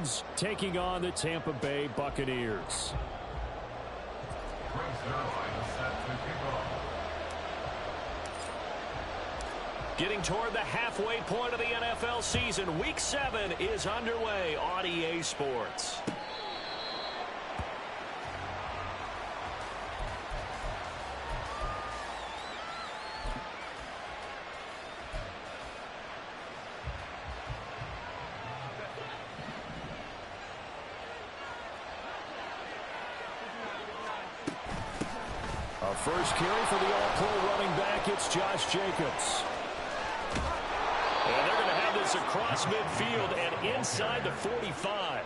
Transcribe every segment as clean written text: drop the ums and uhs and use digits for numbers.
Bucs taking on the Tampa Bay Buccaneers. Getting toward the halfway point of the NFL season. Week 7 is underway on EA Sports. Our first carry for the all-pro running back, it's Josh Jacobs. And they're going to have this across midfield and inside the 45.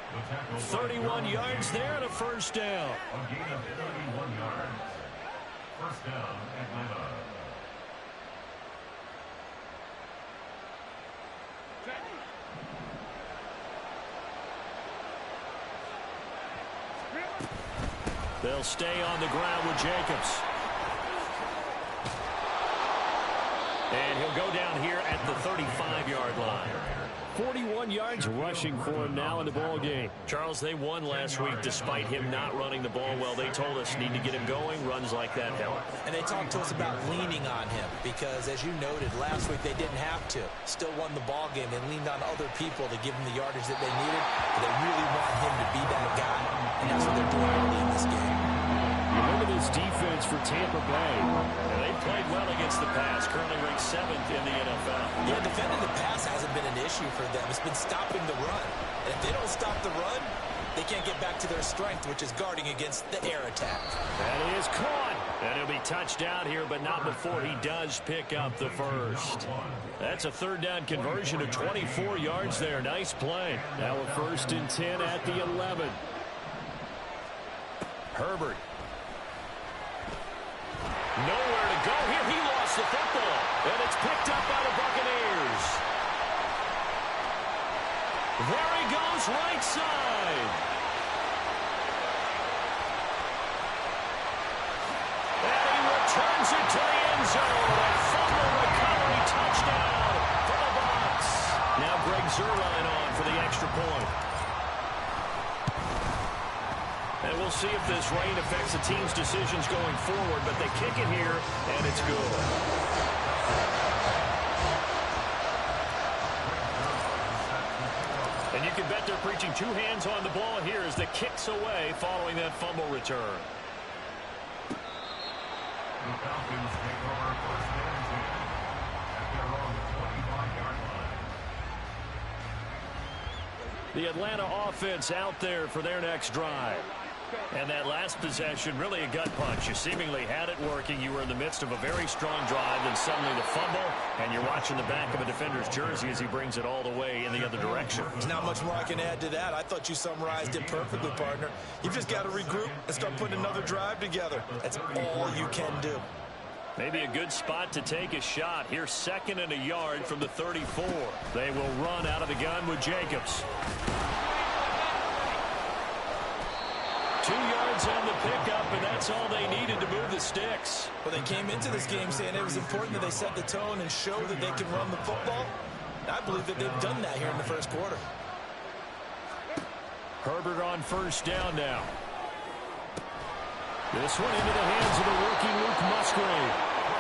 31 yards there and a first down. A gain of 31 yards. First down, Atlanta. They'll stay on the ground with Jacobs. And he'll go down here at the 35-yard line. 41 yards rushing for him now in the ball game. Charles, they won last week despite him not running the ball well. They told us need to get him going. Runs like that help. And they talked to us about leaning on him because, as you noted, last week they didn't have to. Still won the ball game. They leaned on other people to give him the yardage that they needed. But they really want him to be that guy, and that's what they're doing early in this game. You look at this defense for Tampa Bay. And they played well against the pass, currently ranked 7th in the NFL. Yeah, defending the pass hasn't been an issue for them. It's been stopping the run. And if they don't stop the run, they can't get back to their strength, which is guarding against the air attack. That is caught. And he'll be touched down here, but not before he does pick up the first. That's a third down conversion of 24 yards there. Nice play. Now a 1st and 10 at the 11. Herbert. Nowhere to go here. He lost the football. And it's picked up by the Buccaneers. There he goes, right side. And he returns it to the end zone. A fumble recovery touchdown for the Bucs. Now Greg Zuerlein on for the extra point. And we'll see if this rain affects the team's decisions going forward, but they kick it here, and it's good. And you can bet they're preaching 2 hands on the ball here as the kick's away following that fumble return. The Falcons take over 1st and 10 at their own 25-yard line. The Atlanta offense out there for their next drive. And that last possession, really a gut punch. You seemingly had it working. You were in the midst of a very strong drive, then suddenly the fumble, and you're watching the back of a defender's jersey as he brings it all the way in the other direction. There's not much more I can add to that. I thought you summarized it perfectly, partner. You've just got to regroup and start putting another drive together. That's all you can do. Maybe a good spot to take a shot. Here's 2nd and a yard from the 34. They will run out of the gun with Jacobs. 2 yards on the pickup, and that's all they needed to move the sticks. Well, they came into this game saying it was important that they set the tone and show that they can run the football. I believe that they've done that here in the first quarter. Herbert on 1st down now. This one into the hands of the rookie Luke Musgrave.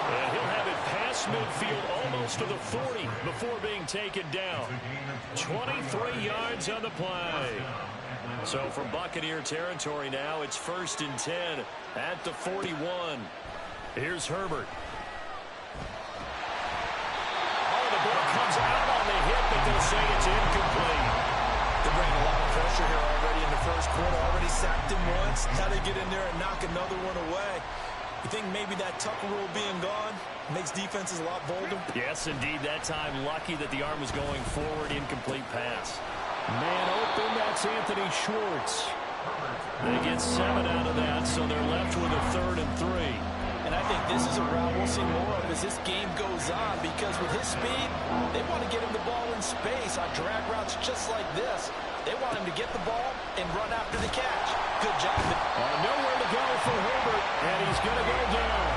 And he'll have it past midfield almost to the 40 before being taken down. 23 yards on the play. So from Buccaneer territory now, it's 1st and 10 at the 41. Here's Herbert. Oh, the ball comes out on the hit, but they'll say it's incomplete. They're bringing a lot of pressure here already in the first quarter. Already sacked him once. Now they get in there and knock another one away. You think maybe that Tucker rule being gone makes defenses a lot bolder? Yes, indeed. That time, lucky that the arm was going forward. Incomplete pass. Man open, that's Anthony Schwartz. They get 7 out of that, so they're left with a 3rd and 3. And I think this is a route we'll see more of as this game goes on, because with his speed, they want to get him the ball in space on drag routes just like this. They want him to get the ball and run after the catch. Good job. Nowhere to go for Herbert, and he's going to go down.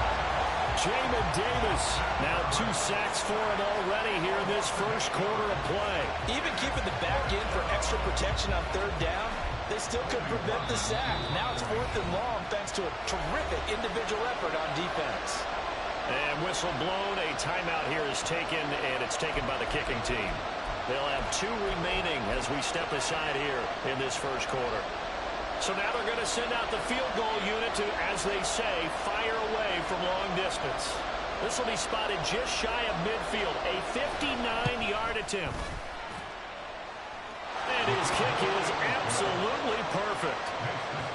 Jamin Davis. Now 2 sacks for him already here in this first quarter of play. Even keeping the back in for extra protection on 3rd down, they still could prevent the sack. Now it's 4th and long thanks to a terrific individual effort on defense. And whistle blown. A timeout here is taken, and it's taken by the kicking team. They'll have 2 remaining as we step aside here in this first quarter. So now they're going to send out the field goal unit to, as they say, fire away from long distance. This will be spotted just shy of midfield. A 59-yard attempt. And his kick is absolutely perfect.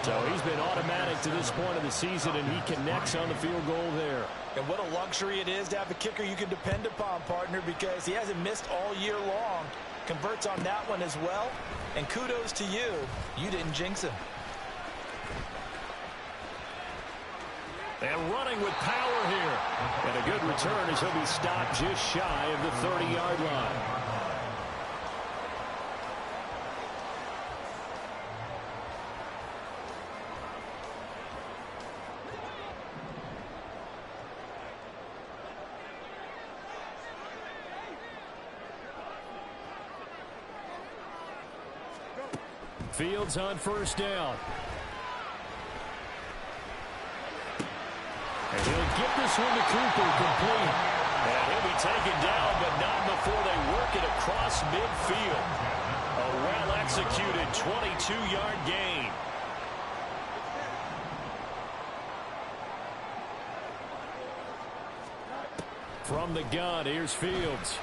So he's been automatic to this point of the season, and he connects on the field goal there. And what a luxury it is to have a kicker you can depend upon, partner, because he hasn't missed all year long. Converts on that one as well. And kudos to you. You didn't jinx him. And running with power here. And a good return as he'll be stopped just shy of the 30-yard line. Fields on 1st down. And he'll get this one to Cooper complete. And he'll be taken down, but not before they work it across midfield. A well-executed 22-yard gain. From the gun, here's Fields.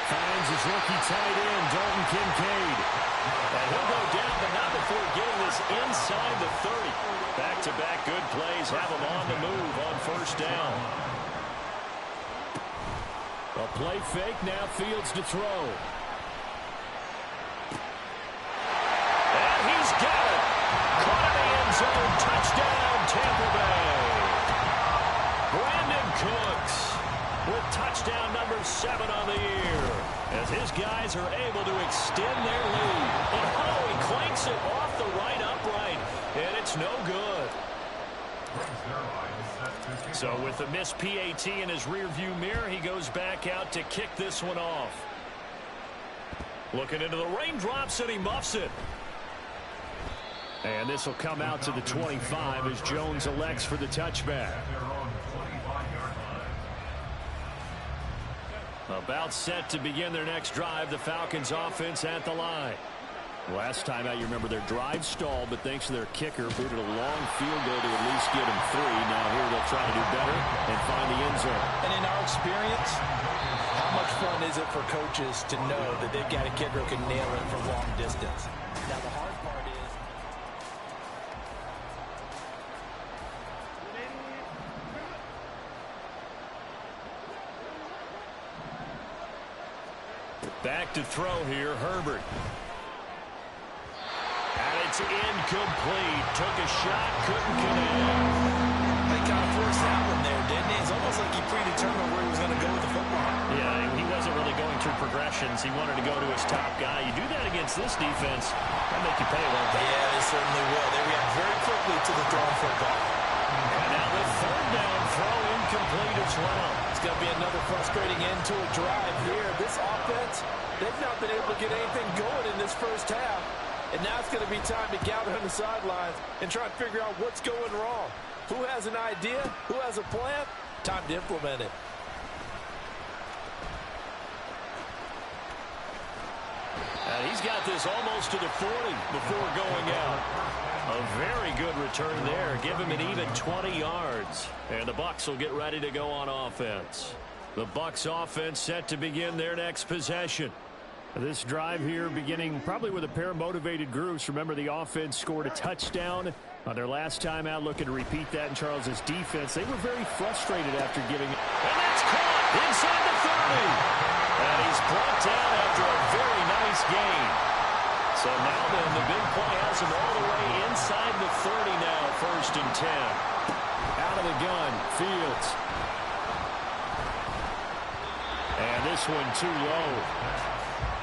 Finds his rookie tight end, Dalton Kincaid. And he'll go down, but not before getting this inside the 30. Back-to-back good plays have him on the move on 1st down. A play fake, now Fields to throw. And he's got it. Caught in the end zone, touchdown, Tampa Bay. Brandon Cooks with touchdown number 7 on the year, as his guys are able to extend their lead. And he clanks it off the right upright, and it's no good. So with the missed PAT in his rearview mirror, he goes back out to kick this one off. Looking into the raindrops, and he muffs it. And this will come out to the 25 as Jones elects for the touchback. About set to begin their next drive, the Falcons offense at the line. Last time out, you remember their drive stalled, but thanks to their kicker, booted a long field goal to at least get him 3. Now here they'll try to do better and find the end zone. And in our experience, how much fun is it for coaches to know that they've got a kicker who can nail it from long distance? Now the hard part is... Back to throw here, Herbert. And it's incomplete. Took a shot, couldn't connect. They kind of forced that one there, didn't he? It's almost like he predetermined where he was going to go with the football. Yeah, he wasn't really going through progressions. He wanted to go to his top guy. You do that against this defense, that'll make you pay, won't they? Yeah, they certainly will. They react very quickly to the thrown football. And now the 3rd down throw incomplete as well. It's going to be another frustrating end to a drive here. This offense, they've not been able to get anything going in this first half. And now it's going to be time to gather on the sidelines and try and figure out what's going wrong. Who has an idea? Who has a plan? Time to implement it. And he's got this almost to the 40 before going out. A very good return there. Give him an even 20 yards. And the Bucs will get ready to go on offense. The Bucs offense set to begin their next possession. This drive here beginning probably with a pair of motivated groups. Remember, the offense scored a touchdown on their last time out, looking to repeat that in Charles's defense. They were very frustrated after giving it. And that's caught inside the 30. And he's brought down after a very nice gain. So now then, the big play has him all the way inside the 30 now, 1st and 10. Out of the gun, Fields. And this one too low.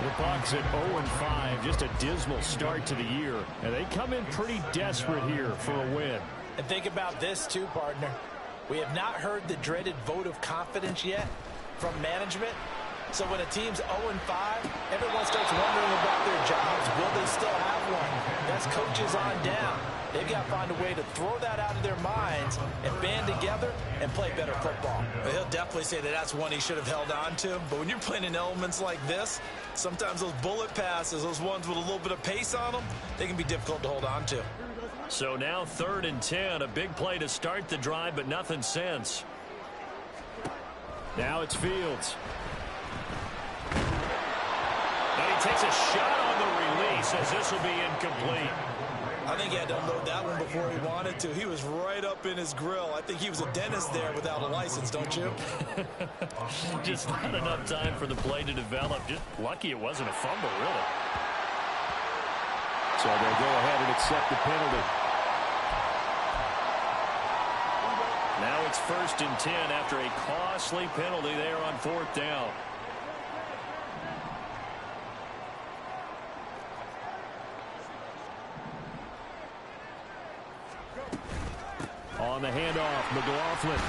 The Bucs at 0-5, just a dismal start to the year. And they come in pretty desperate here for a win. And think about this too, partner. We have not heard the dreaded vote of confidence yet from management. So when a team's 0-5, everyone starts wondering about their jobs. Will they still have one? That's coaches on down. They've got to find a way to throw that out of their minds and band together and play better football. Well, he'll definitely say that that's one he should have held on to. But when you're playing in elements like this, sometimes those bullet passes, those ones with a little bit of pace on them, they can be difficult to hold on to. So now 3rd and 10, a big play to start the drive, but nothing since. Now it's Fields. And he takes a shot on the release as this will be incomplete. I think he had to unload that one before he wanted to. He was right up in his grill. I think he was a dentist there without a license, don't you? Just not enough time for the play to develop. Just lucky it wasn't a fumble, really. So they'll go ahead and accept the penalty. Now it's 1st and 10 after a costly penalty there on 4th down. On the handoff, McLaughlin.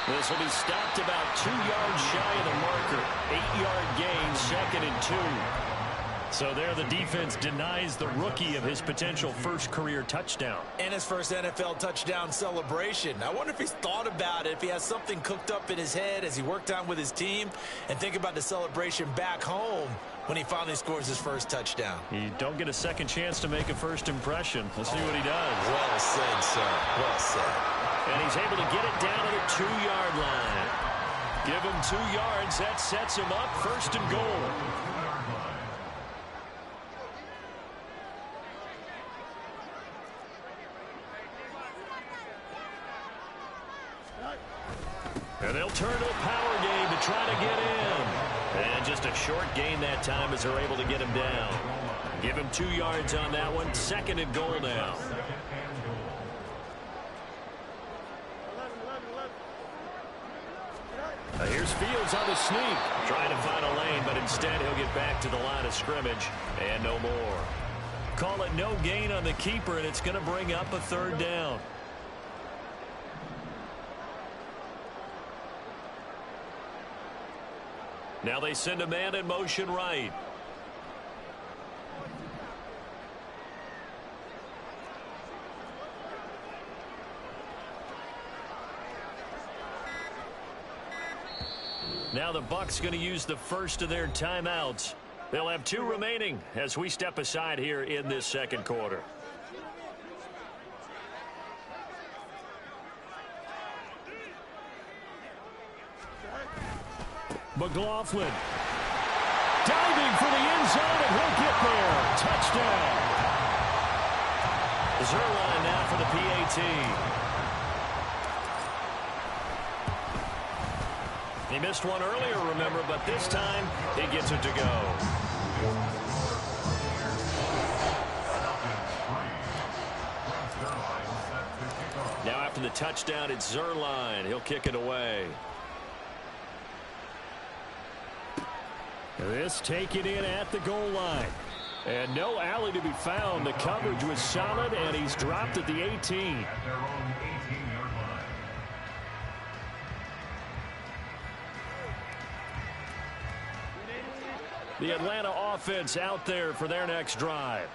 This will be stopped about 2 yards shy of the marker. 8-yard gain, 2nd and 2. So there the defense denies the rookie of his potential first career touchdown. And his first NFL touchdown celebration. I wonder if he's thought about it, if he has something cooked up in his head as he worked on with his team, and think about the celebration back home when he finally scores his first touchdown. You don't get a second chance to make a first impression. Let's see what he does. Well said, sir. Well said. And he's able to get it down to the 2-yard line. Give him 2 yards. That sets him up 1st and goal. And they'll turn to a power game to try to get in. And just a short gain that time as they're able to get him down. Give him 2 yards on that one. 2nd and goal now. Here's Fields on the sneak. Trying to find a lane, but instead he'll get back to the line of scrimmage. And no more. Call it no gain on the keeper, and it's going to bring up a 3rd down. Now they send a man in motion right. Now the Bucs going to use the first of their timeouts. They'll have 2 remaining as we step aside here in this 2nd quarter. McLaughlin diving for the end zone, and he'll get there. Touchdown. Zerline now for the PAT. He missed one earlier, remember, but this time he gets it to go. Now after the touchdown, it's Zerline. He'll kick it away. This taken in at the goal line. And no alley to be found. The coverage was solid, and he's dropped at the 18. The Atlanta offense out there for their next drive.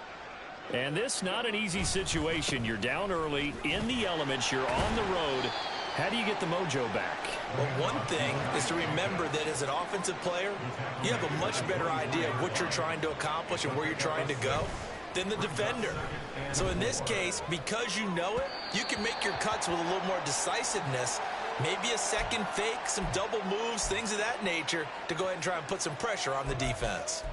And this not an easy situation. You're down early, in the elements, you're on the road. How do you get the mojo back? Well, one thing is to remember that as an offensive player, you have a much better idea of what you're trying to accomplish and where you're trying to go than the defender. So in this case, because you know it, you can make your cuts with a little more decisiveness, maybe a second fake, some double moves, things of that nature, to go ahead and try and put some pressure on the defense.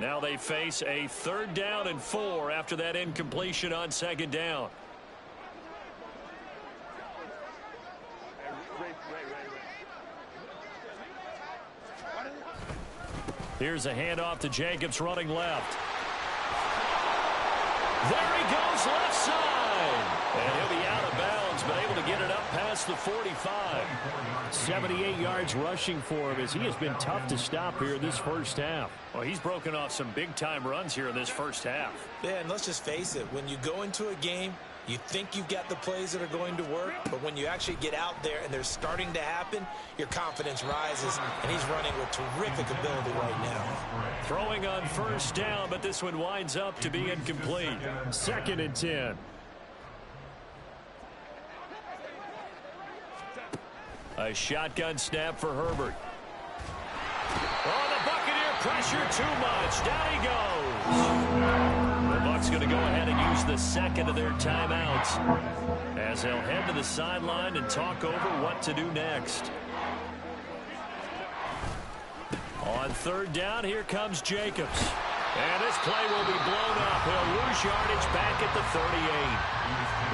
Now they face a 3rd down and 4 after that incompletion on 2nd down. Here's a handoff to Jacobs running left. There he goes left side. line. And he'll be out of bounds, but able to get it up past the 45. 78 yards rushing for him as he has been tough to stop here in this first half. Well, he's broken off some big-time runs here in this first half. Yeah, and let's just face it. When you go into a game, you think you've got the plays that are going to work, but when you actually get out there and they're starting to happen, your confidence rises, and he's running with terrific ability right now. Throwing on first down, but this one winds up to be incomplete. 2nd and 10. A shotgun snap for Herbert. Oh, the Buccaneer pressure too much. Down he goes. The Bucs going to go ahead and use the second of their timeouts as they'll head to the sideline and talk over what to do next. On 3rd down, here comes Jacobs. And this play will be blown up. He'll lose yardage back at the 38.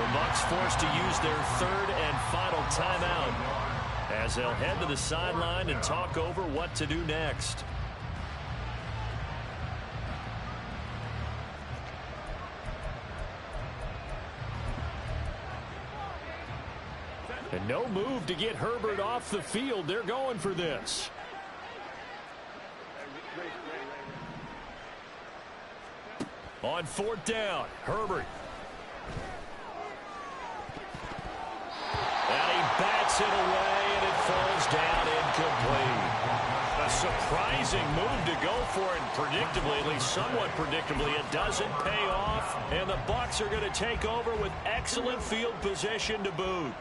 The Bucs forced to use their 3rd and final timeout as they'll head to the sideline and talk over what to do next. And no move to get Herbert off the field. They're going for this. On 4th down, Herbert. And he bats it away, and it falls down incomplete. A surprising move to go for it, and predictably, at least somewhat predictably, it doesn't pay off, and the Bucs are going to take over with excellent field position to boot.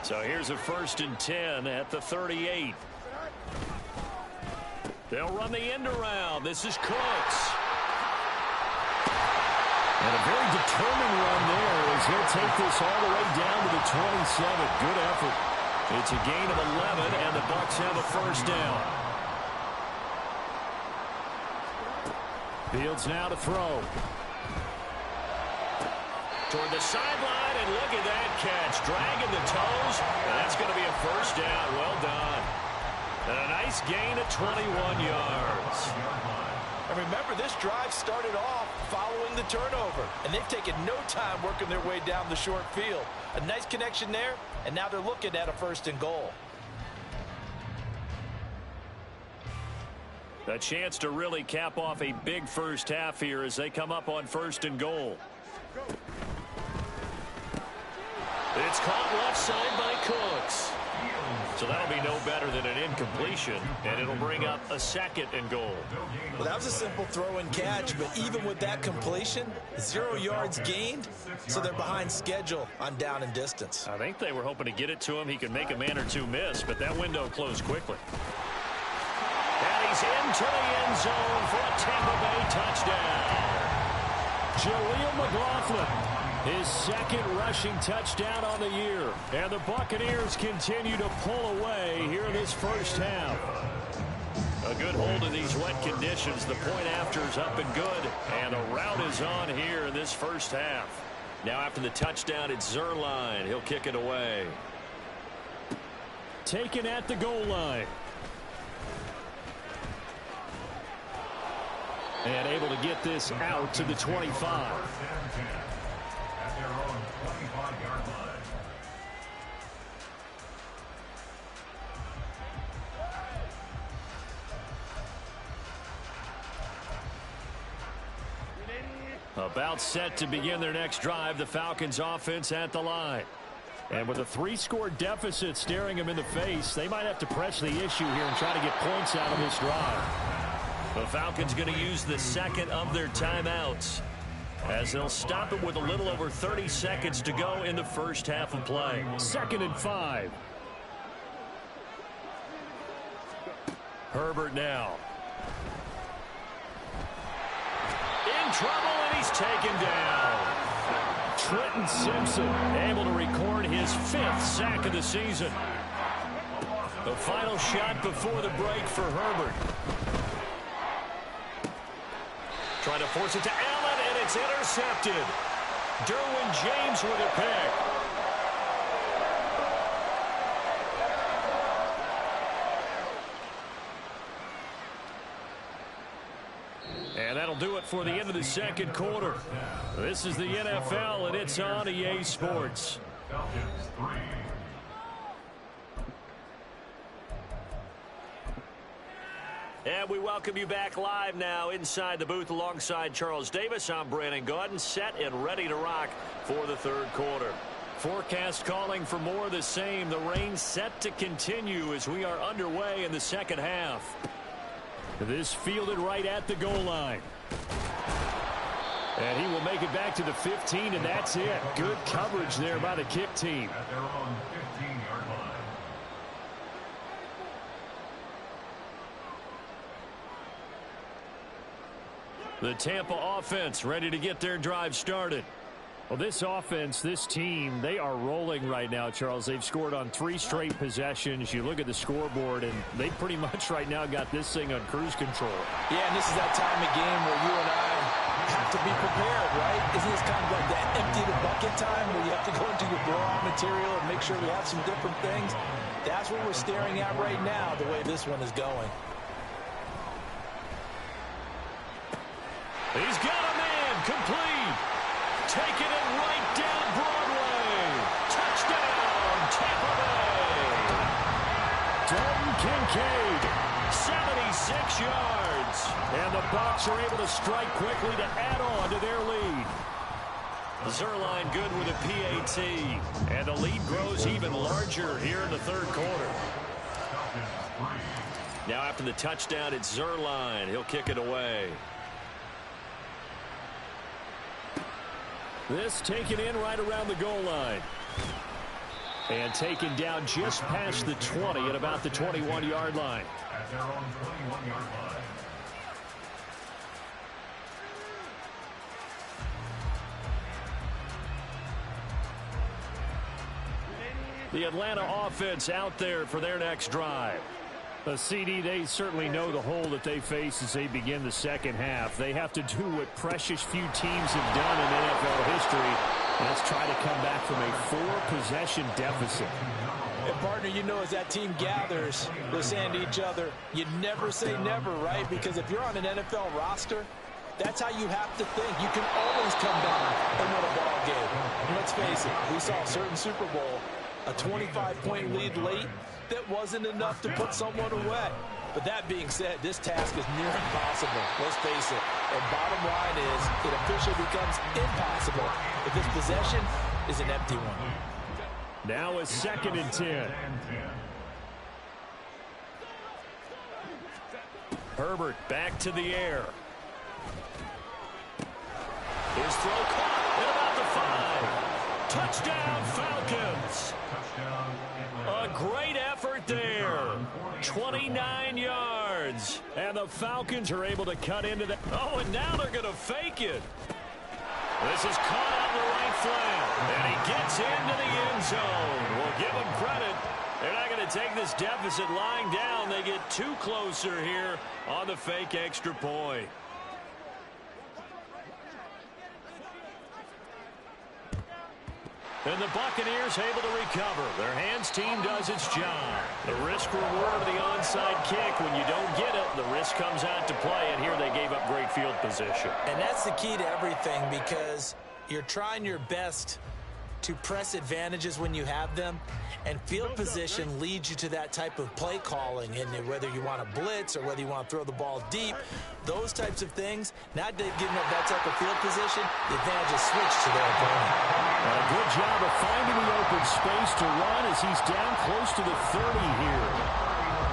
So here's a 1st and 10 at the 38. They'll run the end around. This is Cooks. And a very determined run there as he'll take this all the way down to the 27. Good effort. It's a gain of 11, and the Bucs have a 1st down. Fields now to throw. Toward the sideline, and look at that catch. Dragging the toes, and that's going to be a 1st down. Well done. And a nice gain of 21 yards. And remember, this drive started off following the turnover, and they've taken no time working their way down the short field. A nice connection there, and now they're looking at a 1st and goal. A chance to really cap off a big first half here as they come up on 1st and goal. It's caught left side by Cooks. So that'll be no better than an incompletion, and it'll bring up a 2nd and goal. Well, that was a simple throw and catch, but even with that completion, 0 yards gained, so they're behind schedule on down and distance. I think they were hoping to get it to him. He could make a man or two miss, but that window closed quickly. And he's into the end zone for a Tampa Bay touchdown. Jaleel McLaughlin. His 2nd rushing touchdown on the year. And the Buccaneers continue to pull away here in this first half. A good hold in these wet conditions. The point after is up and good. And the route is on here in this first half. Now after the touchdown, it's Zerline. He'll kick it away. Taken at the goal line. And able to get this out to the 25. About set to begin their next drive, the Falcons offense at the line. And with a 3-score deficit staring them in the face, they might have to press the issue here and try to get points out of this drive. The Falcons going to use the 2nd of their timeouts as they'll stop it with a little over 30 seconds to go in the first half of play. 2nd and 5. Herbert now. In trouble, and he's taken down. Trenton Simpson able to record his 5th sack of the season. The final shot before the break for Herbert. Trying to force it to Allen, and it's intercepted. Derwin James with a pick. And that'll do it for the end of the second quarter. This is the NFL, and it's on EA Sports. Falcons 3. And we welcome you back live now inside the booth alongside Charles Davis. I'm Brandon Gaudin, set and ready to rock for the third quarter. Forecast calling for more of the same. The rain set to continue as we are underway in the second half. This fielded right at the goal line. And he will make it back to the 15, and that's it. Good coverage there by the kick team. At their own 15-yard line. The Tampa offense ready to get their drive started. Well, this offense, this team, they are rolling right now, Charles. They've scored on 3 straight possessions. You look at the scoreboard, and they pretty much right now got this thing on cruise control. Yeah, and this is that time of game where you and I have to be prepared, right? Isn't this kind of like that empty the bucket time where you have to go into your blowout material and make sure we have some different things? That's what we're staring at right now, the way this one is going. He's got a man complete. Taking it right down Broadway. Touchdown, Tampa Bay. Dalton Kincaid, 76 yards. And the Bucs are able to strike quickly to add on to their lead. Zerline good with a PAT. And the lead grows even larger here in the third quarter. Now after the touchdown, it's Zerline. He'll kick it away. This taken in right around the goal line. And taken down just past the 20 at about the 21-yard line. At their own 21-yard line. The Atlanta offense out there for their next drive. The CD, they certainly know the hole that they face as they begin the second half. They have to do what precious few teams have done in NFL history. Let's try to come back from a 4-possession deficit. And partner, you know, as that team gathers, they're saying to each other, you never say never, right? Because if you're on an NFL roster, that's how you have to think. You can always come back and win a ball game. And let's face it, we saw a certain Super Bowl, a 25-point lead late, that wasn't enough to put someone away. But that being said, this task is near impossible. Let's face it. And bottom line is, it officially becomes impossible if this possession is an empty one. Now a 2nd and 10. Herbert back to the air. His throw caught at about the 5. Touchdown, Falcons. A great effort there. 29 yards. And the Falcons are able to cut into that. Oh, and now they're going to fake it. This is caught out in the right flank. And he gets into the end zone. We'll give him credit. They're not going to take this deficit lying down. They get 2 closer here on the fake extra point. And the Buccaneers able to recover. Their hands team does its job. The risk reward of the onside kick. When you don't get it, the risk comes out to play. And here they gave up great field position. And that's the key to everything, because you're trying your best to press advantages when you have them. And field position leads you to that type of play calling. And whether you want to blitz or whether you want to throw the ball deep, those types of things, not giving up that type of field position, the advantage is switched to their opponent. A good job of finding the open space to run as he's down close to the 30 here.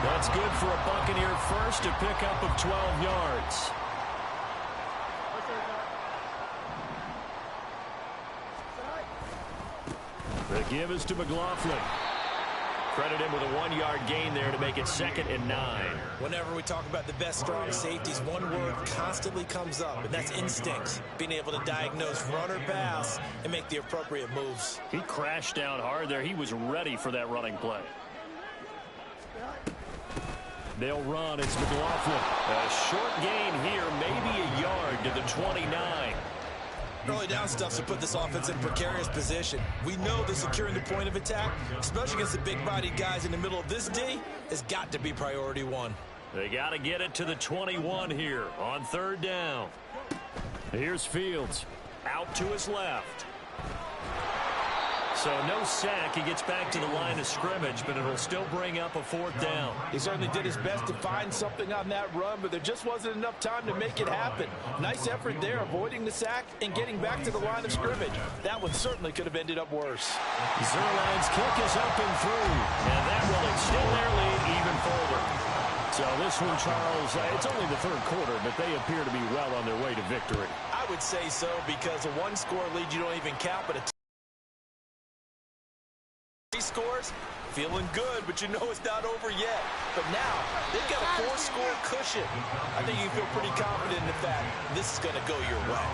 That's good for a Buccaneer first, to pick up of 12 yards. The give is to McLaughlin. Credit him with a 1-yard gain there to make it 2nd and 9. Whenever we talk about the best strong safeties, one word constantly comes up, and that's instincts. Being able to diagnose run or pass and make the appropriate moves. He crashed down hard there. He was ready for that running play. They'll run. It's McLaughlin. A short gain here, maybe a yard to the 29. Early down stuff to put this offense in precarious position. We know that securing the point of attack, especially against the big-bodied guys in the middle of this D, has got to be priority 1. They got to get it to the 21 here on 3rd down. Here's Fields. Out to his left. So no sack. He gets back to the line of scrimmage, but it'll still bring up a 4th down. He certainly did his best to find something on that run, but there just wasn't enough time to make it happen. Nice effort there, avoiding the sack and getting back to the line of scrimmage. That one certainly could have ended up worse. Zerline's kick is up and through, and that will extend their lead even further. So this one, Charles, it's only the 3rd quarter, but they appear to be well on their way to victory. I would say so, because a 1-score lead you don't even count, but a 3 scores, feeling good, but you know it's not over yet. But now, they've got a 4-score cushion. I think you can feel pretty confident in the fact this is going to go your way.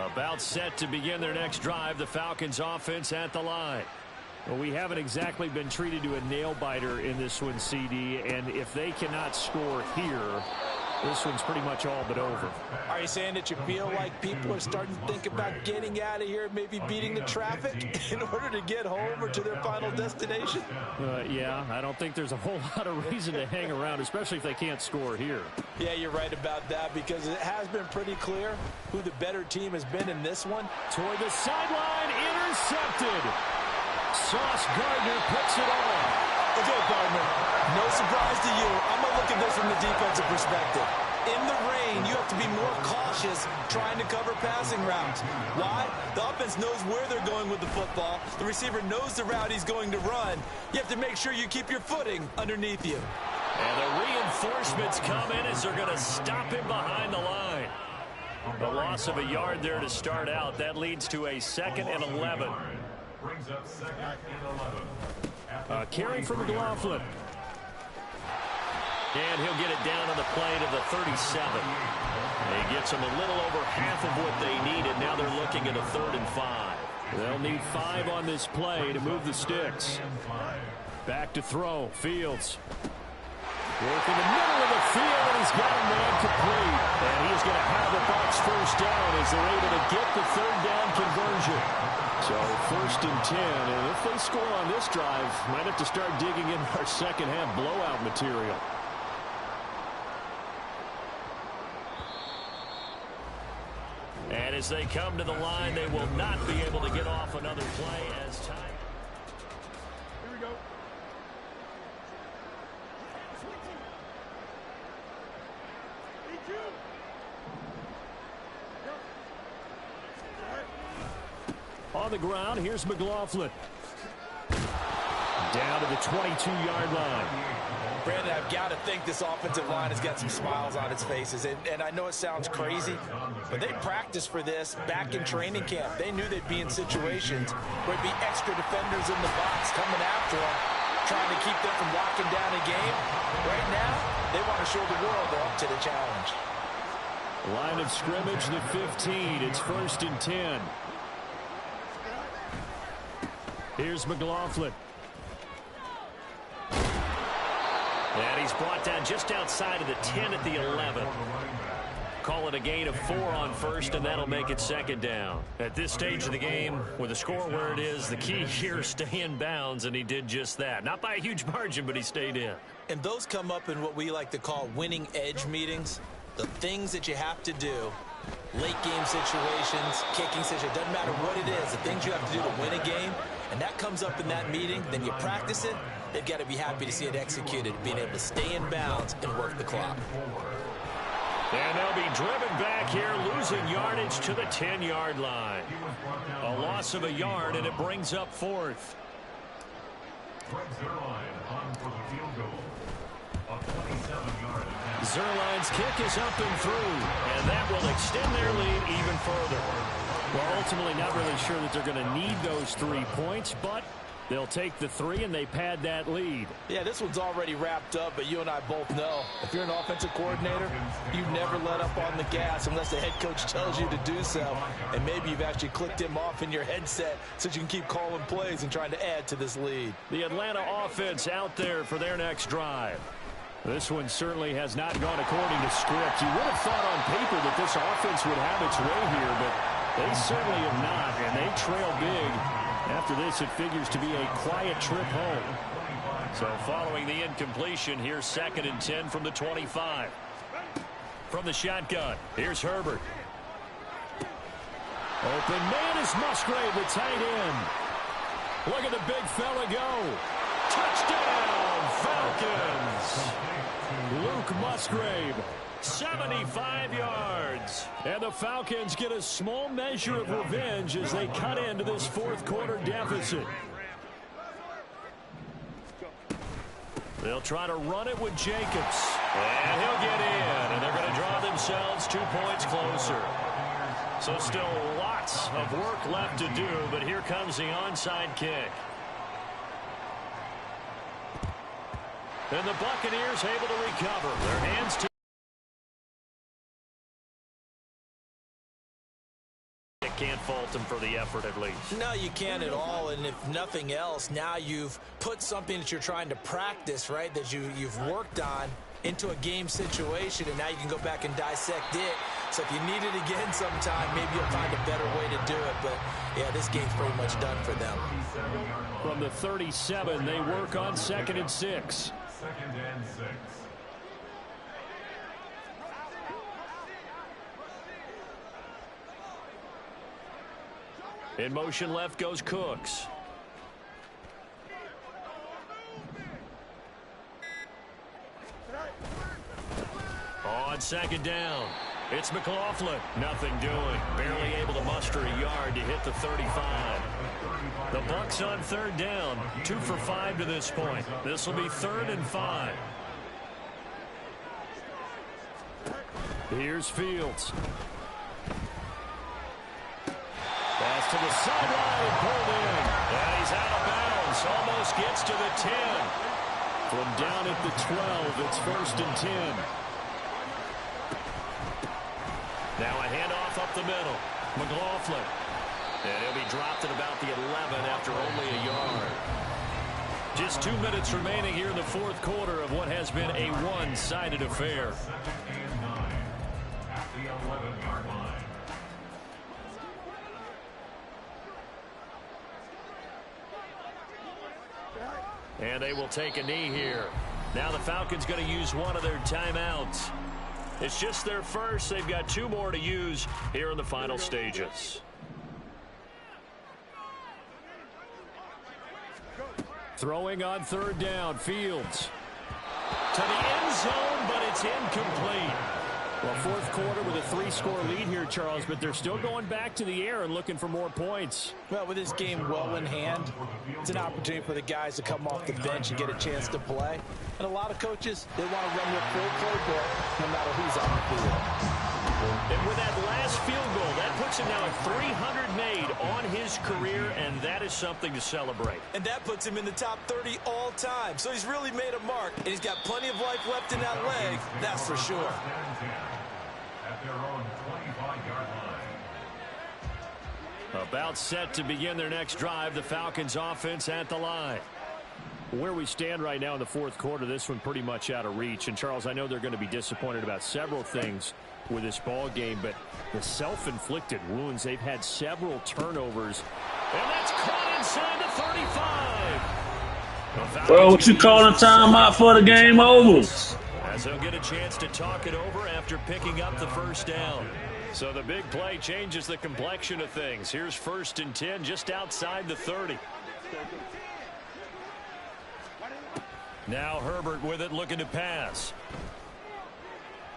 About set to begin their next drive, the Falcons offense at the line. Well, we haven't exactly been treated to a nail-biter in this one, CD, and if they cannot score here, this one's pretty much all but over. Are you saying that you feel like people are starting to think about getting out of here, maybe beating the traffic in order to get home or to their final destination? Yeah, I don't think there's a whole lot of reason to hang around, especially if they can't score here. Yeah, you're right about that, because it has been pretty clear who the better team has been in this one. Toward the sideline, intercepted. Sauce Gardner puts it on. Okay, Gardner, no surprise to you. I'm going to look at this from the defensive perspective. In the rain, you have to be more cautious trying to cover passing routes. Why? The offense knows where they're going with the football. The receiver knows the route he's going to run. You have to make sure you keep your footing underneath you. And the reinforcements come in as they're going to stop him behind the line. A loss of a yard there to start out. That leads to a 2nd and 11. Brings up 2nd and 11. Carry from McLaughlin. And he'll get it down on the play to the 37. He gets them a little over half of what they needed. Now they're looking at a 3rd and 5. They'll need 5 on this play to move the sticks. Back to throw. Fields. Work in the middle of the field, and he's got a man complete. And he's going to have the Bucs 1st down as they're able to get the 3rd down conversion. So 1st and 10, and if they score on this drive, might have to start digging in our second half blowout material. And as they come to the line, they will not be able to get off another play as time. Here we go. On the ground, here's McLaughlin. Down to the 22-yard line. Brandon, I've got to think this offensive line has got some smiles on its faces. And I know it sounds crazy, but they practiced for this back in training camp. They knew they'd be in situations where there'd be extra defenders in the box coming after them, trying to keep them from locking down a game. Right now, they want to show the world they're up to the challenge. Line of scrimmage, the 15. It's 1st and 10. Here's McLaughlin. And he's brought down just outside of the 10 at the 11. Call it a gain of 4 on 1st, and that'll make it 2nd down. At this stage of the game, with the score where it is, the key here is stay in bounds, and he did just that. Not by a huge margin, but he stayed in. And those come up in what we like to call winning edge meetings. The things that you have to do, late game situations, kicking situations, doesn't matter what it is, the things you have to do to win a game, and that comes up in that meeting, then you practice it. They've got to be happy to see it executed, being able to stay in bounds and work the clock. And they'll be driven back here, losing yardage to the 10-yard line. A loss of a yard, and it brings up 4th. Zerline's kick is up and through, and that will extend their lead even further. Well, ultimately not really sure that they're going to need those 3 points, but they'll take the 3 and they pad that lead. Yeah, this one's already wrapped up, but you and I both know if you're an offensive coordinator, you never let up on the gas unless the head coach tells you to do so. And maybe you've actually clicked him off in your headset so you can keep calling plays and trying to add to this lead. The Atlanta offense out there for their next drive. This one certainly has not gone according to script. You would have thought on paper that this offense would have its way here, but they certainly have not, and they trail big After this, it figures to be a quiet trip home. So following the incompletion, here's 2nd and 10 from the 25. From the shotgun, here's Herbert. Open man is Musgrave, the tight end. Look at the big fella go. Touchdown, Falcons. Luke Musgrave, 75 yards. And the Falcons get a small measure of revenge as they cut into this fourth quarter deficit. They'll try to run it with Jacobs. And he'll get in. And they're going to draw themselves 2 points closer. So still lots of work left to do, but here comes the onside kick. And the Buccaneers able to recover. Their hands to can't fault them for the effort, at least. No, you can't at all. And if nothing else, now you've put something that you're trying to practice, right, that you've worked on into a game situation, and now you can go back and dissect it. So if you need it again sometime, maybe you'll find a better way to do it. But, yeah, this game's pretty much done for them. From the 37, they work on 2nd and 6. 2nd and 6. In motion left goes Cooks. On 2nd down, it's McLaughlin. Nothing doing. Barely able to muster a yard to hit the 35. The Bucs on 3rd down. 2 for 5 to this point. This will be 3rd and 5. Here's Fields. Pass to the sideline, pulled in. And he's out of bounds. Almost gets to the 10. From down at the 12, it's 1st and 10. Now a handoff up the middle. McLaughlin. And he'll be dropped at about the 11 after only a yard. Just 2 minutes remaining here in the fourth quarter of what has been a one-sided affair. 2nd and 9 at the 11-yard line. And they will take a knee here. Now the Falcons going to use one of their timeouts. It's just their first. They've got 2 more to use here in the final stages. Throwing on 3rd down, Fields. To the end zone, but it's incomplete. Well, fourth quarter with a 3-score lead here, Charles, but they're still going back to the air and looking for more points. Well, with this game well in hand, it's an opportunity for the guys to come off the bench and get a chance to play. And a lot of coaches, they want to run their full playbook no matter who's on the field. And with that last field goal, that puts him now at 300 made on his career, and that is something to celebrate. And that puts him in the top 30 all time. So he's really made a mark, and he's got plenty of life left in that leg, that's for sure. At their own 25-yard line. About set to begin their next drive, the Falcons offense at the line. Where we stand right now in the fourth quarter, this one pretty much out of reach. And, Charles, I know they're going to be disappointed about several things with this ball game, but the self-inflicted wounds, they've had several turnovers. And that's caught inside the 35. Bro, what you calling timeout for the game over? As they'll get a chance to talk it over after picking up the first down. So the big play changes the complexion of things. Here's 1st and 10 just outside the 30. Now Herbert with it, looking to pass.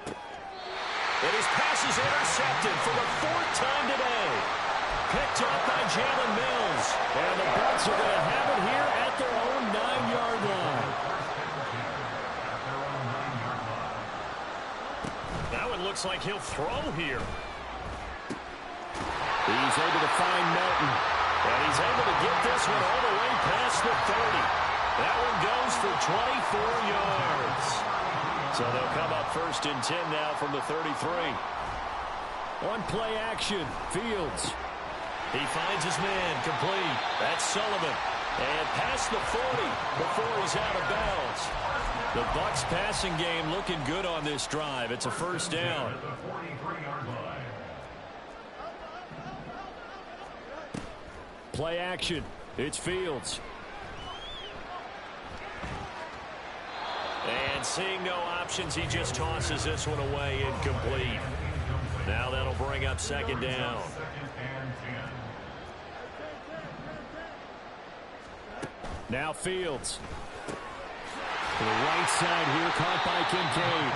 And his pass is intercepted for the 4th time today. Picked up by Jalen Mills. And the Bucs are going to have it here at their own 9-yard line. That one looks like he'll throw here. He's able to find Melton. And he's able to get this one all the way past the 30. That one goes for 24 yards. So they'll come up 1st and 10 now from the 33. On play action, Fields. He finds his man, complete. That's Sullivan. And past the 40 before he's out of bounds. The Bucs passing game looking good on this drive. It's a 1st down. Play action. It's Fields. And seeing no options, he just tosses this one away, incomplete. Now that'll bring up second down. Now Fields. To the right side here, caught by Kincaid.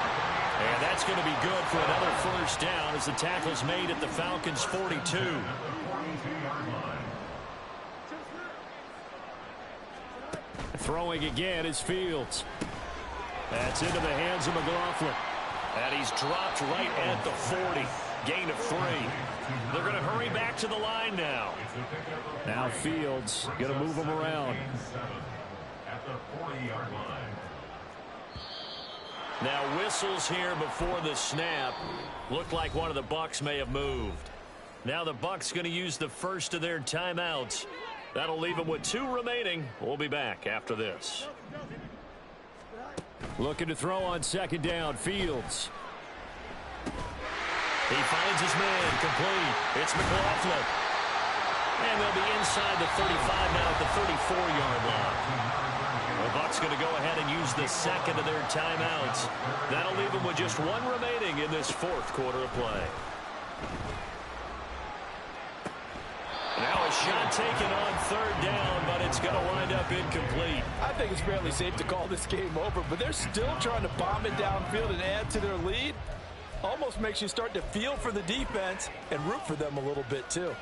And that's going to be good for another first down as the tackle's made at the Falcons' 42. Throwing again is Fields. That's into the hands of McLaughlin. And he's dropped right at the 40. Gain of 3. They're going to hurry back to the line now. Now Fields going to move him around. At the 40-yard line. Now whistles here before the snap. Looked like one of the Bucs may have moved. Now the Bucs going to use the first of their timeouts. That'll leave them with 2 remaining. We'll be back after this. Looking to throw on second down. Fields. He finds his man. Complete. It's McLaughlin. And they'll be inside the 35 now at the 34-yard line. The Bucs going to go ahead and use the second of their timeouts. That'll leave them with just 1 remaining in this 4th quarter of play. Now a shot taken on 3rd down, but it's going to wind up incomplete. I think it's fairly safe to call this game over, but they're still trying to bomb it downfield and add to their lead. Almost makes you start to feel for the defense and root for them a little bit too.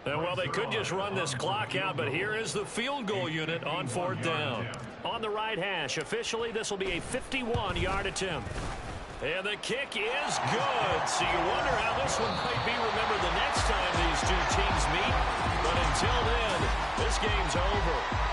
Well, they could just run this clock out, but here is the field goal unit on 4th down. On the right hash, officially, this will be a 51-yard attempt. And the kick is good. So you wonder how this one might be remembered the next time these two teams meet. But until then, this game's over.